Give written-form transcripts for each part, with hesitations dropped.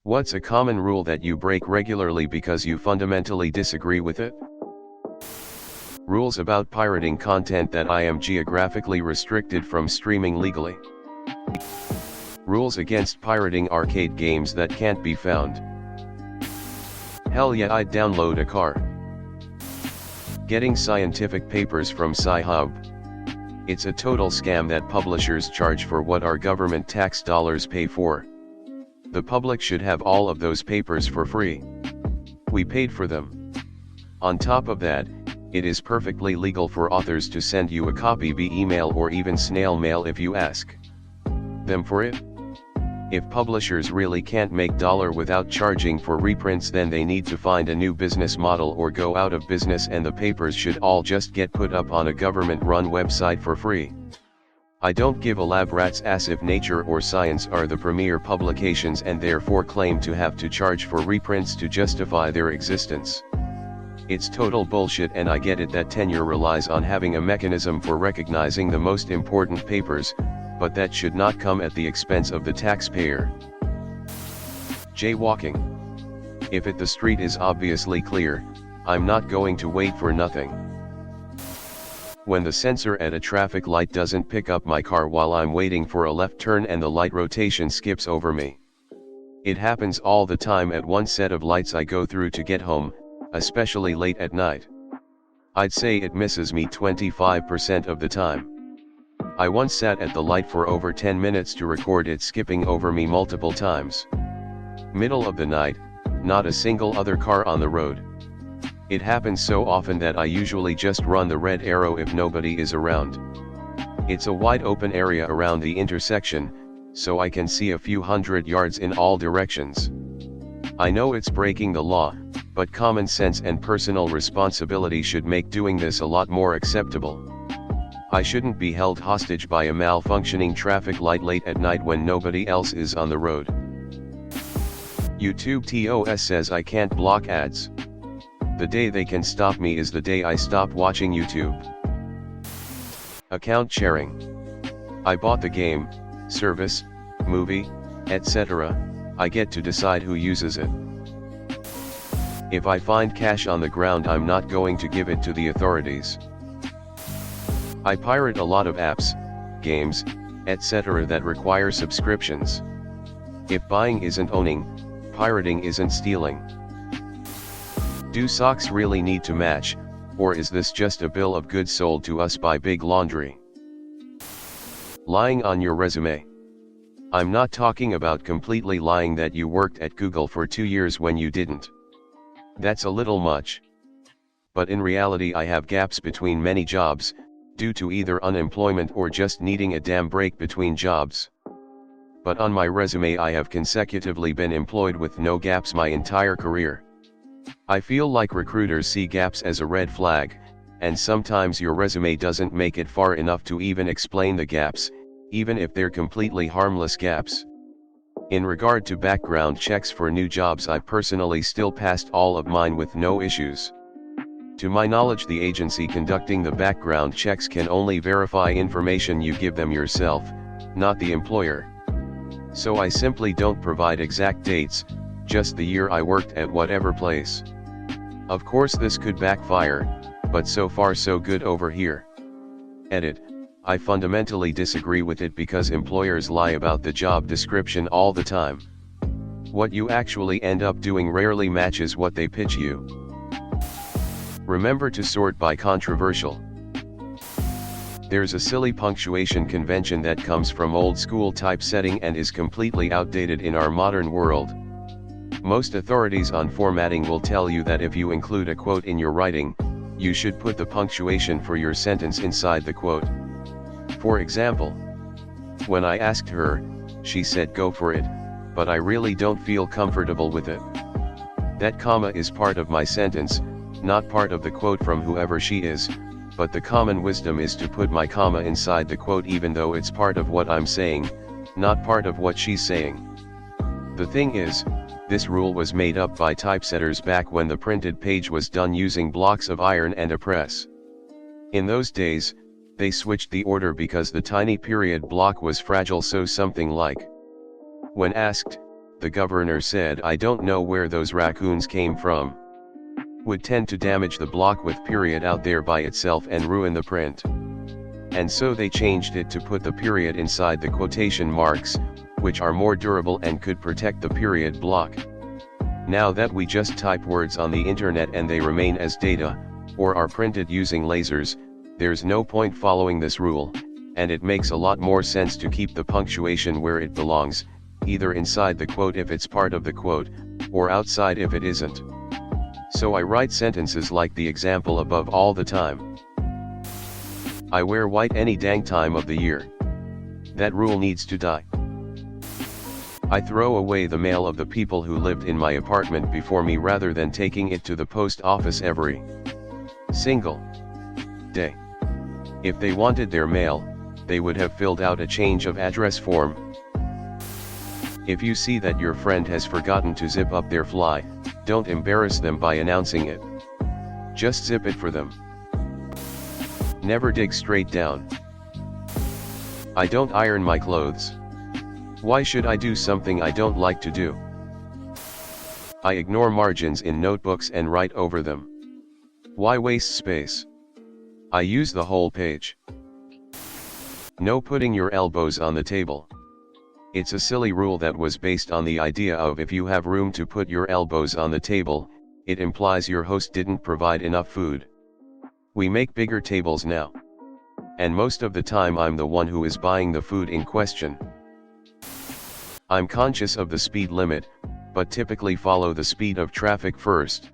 What's a common rule that you break regularly because you fundamentally disagree with it? Rules about pirating content that I am geographically restricted from streaming legally. Rules against pirating arcade games that can't be found. Hell yeah, I'd download a car. Getting scientific papers from Sci-Hub. It's a total scam that publishers charge for what our government tax dollars pay for. The public should have all of those papers for free. We paid for them. On top of that, it is perfectly legal for authors to send you a copy via email or even snail mail if you ask them for it. If publishers really can't make dollar without charging for reprints, then they need to find a new business model or go out of business, and the papers should all just get put up on a government-run website for free. I don't give a lab rat's ass if Nature or Science are the premier publications and therefore claim to have to charge for reprints to justify their existence. It's total bullshit, and I get it that tenure relies on having a mechanism for recognizing the most important papers, but that should not come at the expense of the taxpayer. Jaywalking. If the street is obviously clear, I'm not going to wait for nothing. When the sensor at a traffic light doesn't pick up my car while I'm waiting for a left turn and the light rotation skips over me. It happens all the time at one set of lights I go through to get home, especially late at night. I'd say it misses me 25% of the time. I once sat at the light for over 10 minutes to record it skipping over me multiple times. Middle of the night, not a single other car on the road. It happens so often that I usually just run the red arrow if nobody is around. It's a wide open area around the intersection, so I can see a few hundred yards in all directions. I know it's breaking the law, but common sense and personal responsibility should make doing this a lot more acceptable. I shouldn't be held hostage by a malfunctioning traffic light late at night when nobody else is on the road. YouTube TOS says I can't block ads. The day they can stop me is the day I stop watching YouTube. Account sharing. I bought the game, service, movie, etc. I get to decide who uses it. If I find cash on the ground, I'm not going to give it to the authorities. I pirate a lot of apps, games, etc. that require subscriptions. If buying isn't owning, pirating isn't stealing. Do socks really need to match, or is this just a bill of goods sold to us by Big Laundry? Lying on your resume. I'm not talking about completely lying that you worked at Google for 2 years when you didn't. That's a little much. But in reality I have gaps between many jobs, due to either unemployment or just needing a damn break between jobs. But on my resume I have consecutively been employed with no gaps my entire career. I feel like recruiters see gaps as a red flag, and sometimes your resume doesn't make it far enough to even explain the gaps, even if they're completely harmless gaps. In regard to background checks for new jobs, I personally still passed all of mine with no issues. To my knowledge, the agency conducting the background checks can only verify information you give them yourself, not the employer. So I simply don't provide exact dates, just the year I worked at whatever place. Of course this could backfire, but so far so good over here. Edit. I fundamentally disagree with it because employers lie about the job description all the time. What you actually end up doing rarely matches what they pitch you. Remember to sort by controversial. There's a silly punctuation convention that comes from old school typesetting and is completely outdated in our modern world. Most authorities on formatting will tell you that if you include a quote in your writing, you should put the punctuation for your sentence inside the quote. For example, when I asked her, she said go for it, but I really don't feel comfortable with it. That comma is part of my sentence, not part of the quote from whoever she is, but the common wisdom is to put my comma inside the quote even though it's part of what I'm saying, not part of what she's saying. The thing is, this rule was made up by typesetters back when the printed page was done using blocks of iron and a press. In those days, they switched the order because the tiny period block was fragile, so something like, when asked, the governor said. I don't know where those raccoons came from. Would tend to damage the block with period out there by itself and ruin the print. And so they changed it to put the period inside the quotation marks, which are more durable and could protect the period block. Now that we just type words on the internet and they remain as data, or are printed using lasers, there's no point following this rule, and it makes a lot more sense to keep the punctuation where it belongs, either inside the quote if it's part of the quote, or outside if it isn't. So I write sentences like the example above all the time. I wear white any dang time of the year. That rule needs to die. I throw away the mail of the people who lived in my apartment before me rather than taking it to the post office every single day. If they wanted their mail, they would have filled out a change of address form. If you see that your friend has forgotten to zip up their fly, don't embarrass them by announcing it. Just zip it for them. Never dig straight down. I don't iron my clothes. Why should I do something I don't like to do? I ignore margins in notebooks and write over them. Why waste space? I use the whole page. No putting your elbows on the table. It's a silly rule that was based on the idea of if you have room to put your elbows on the table, it implies your host didn't provide enough food. We make bigger tables now. And most of the time I'm the one who is buying the food in question. I'm conscious of the speed limit, but typically follow the speed of traffic first.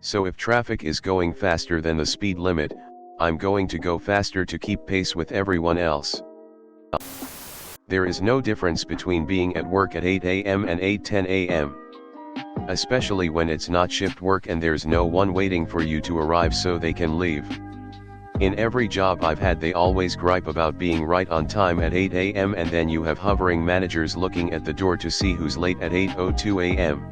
So if traffic is going faster than the speed limit, I'm going to go faster to keep pace with everyone else. There is no difference between being at work at 8 a.m. and 8:10 a.m. Especially when it's not shift work and there's no one waiting for you to arrive so they can leave. In every job I've had they always gripe about being right on time at 8 a.m. and then you have hovering managers looking at the door to see who's late at 8:02 a.m.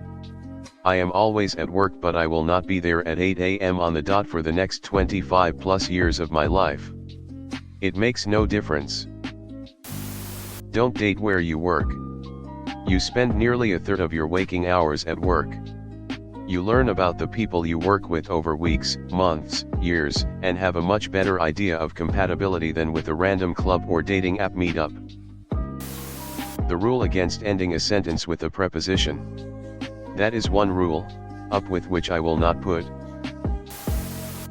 I am always at work but I will not be there at 8 a.m. on the dot for the next 25 plus years of my life. It makes no difference. Don't date where you work. You spend nearly a third of your waking hours at work. You learn about the people you work with over weeks, months, years, and have a much better idea of compatibility than with a random club or dating app meetup. The rule against ending a sentence with a preposition. That is one rule, up with which I will not put.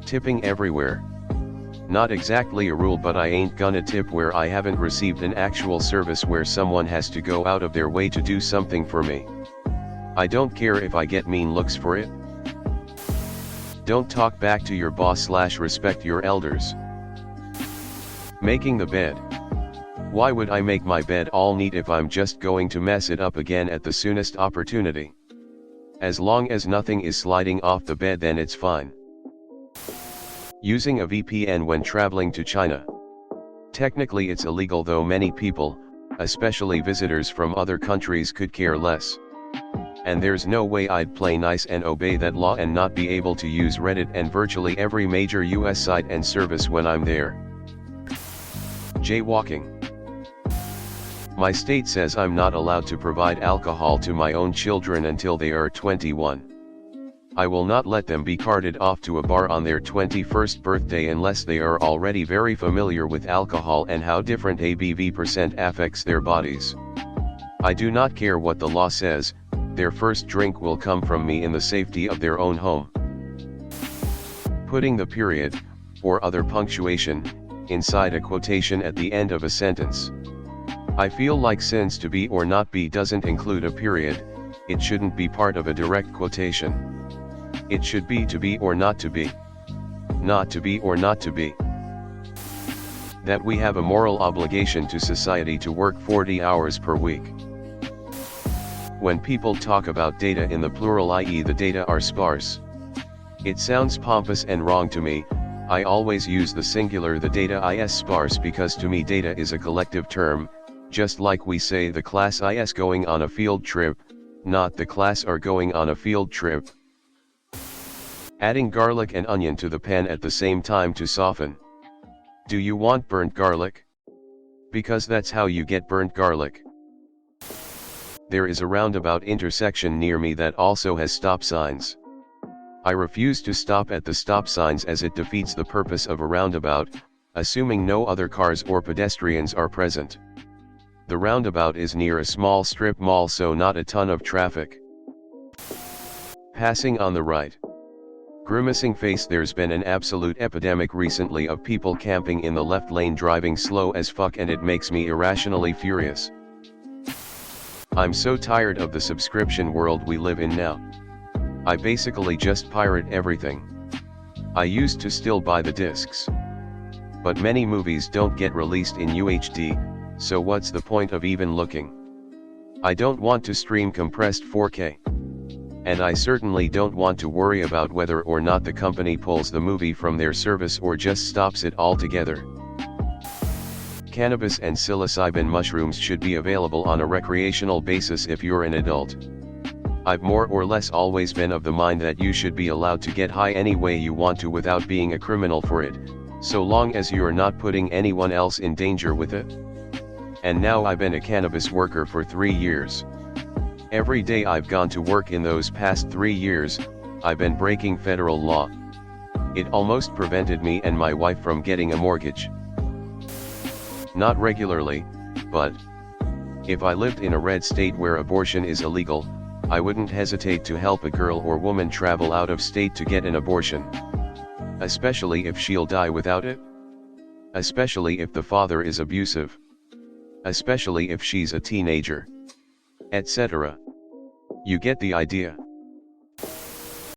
Tipping everywhere. Not exactly a rule, but I ain't gonna tip where I haven't received an actual service where someone has to go out of their way to do something for me. I don't care if I get mean looks for it. Don't talk back to your boss / respect your elders. Making the bed. Why would I make my bed all neat if I'm just going to mess it up again at the soonest opportunity? As long as nothing is sliding off the bed then it's fine. Using a VPN when traveling to China. Technically it's illegal though many people, especially visitors from other countries, could care less. And there's no way I'd play nice and obey that law and not be able to use Reddit and virtually every major US site and service when I'm there. Jaywalking. My state says I'm not allowed to provide alcohol to my own children until they are 21. I will not let them be carted off to a bar on their 21st birthday unless they are already very familiar with alcohol and how different ABV percent affects their bodies. I do not care what the law says, their first drink will come from me in the safety of their own home. Putting the period, or other punctuation, inside a quotation at the end of a sentence. I feel like since to be or not be doesn't include a period, it shouldn't be part of a direct quotation. It should be to be or not to be. Not to be or not to be. That we have a moral obligation to society to work 40 hours per week. When people talk about data in the plural, i.e. the data are sparse, it sounds pompous and wrong to me. I always use the singular the data is sparse because to me data is a collective term, just like we say the class is going on a field trip, not the class are going on a field trip. Adding garlic and onion to the pan at the same time to soften. Do you want burnt garlic? Because that's how you get burnt garlic. There is a roundabout intersection near me that also has stop signs. I refuse to stop at the stop signs as it defeats the purpose of a roundabout, assuming no other cars or pedestrians are present. The roundabout is near a small strip mall, so not a ton of traffic. Passing on the right. Grimacing face. There's been an absolute epidemic recently of people camping in the left lane driving slow as fuck, and it makes me irrationally furious. I'm so tired of the subscription world we live in now. I basically just pirate everything. I used to still buy the discs. But many movies don't get released in UHD, so what's the point of even looking? I don't want to stream compressed 4K. And I certainly don't want to worry about whether or not the company pulls the movie from their service or just stops it altogether. Cannabis and psilocybin mushrooms should be available on a recreational basis if you're an adult. I've more or less always been of the mind that you should be allowed to get high any way you want to without being a criminal for it, so long as you are not putting anyone else in danger with it. And now I've been a cannabis worker for 3 years. Every day I've gone to work in those past 3 years, I've been breaking federal law. It almost prevented me and my wife from getting a mortgage. Not regularly, but if I lived in a red state where abortion is illegal, I wouldn't hesitate to help a girl or woman travel out of state to get an abortion. Especially if she'll die without it. Especially if the father is abusive. Especially if she's a teenager. Etc. You get the idea.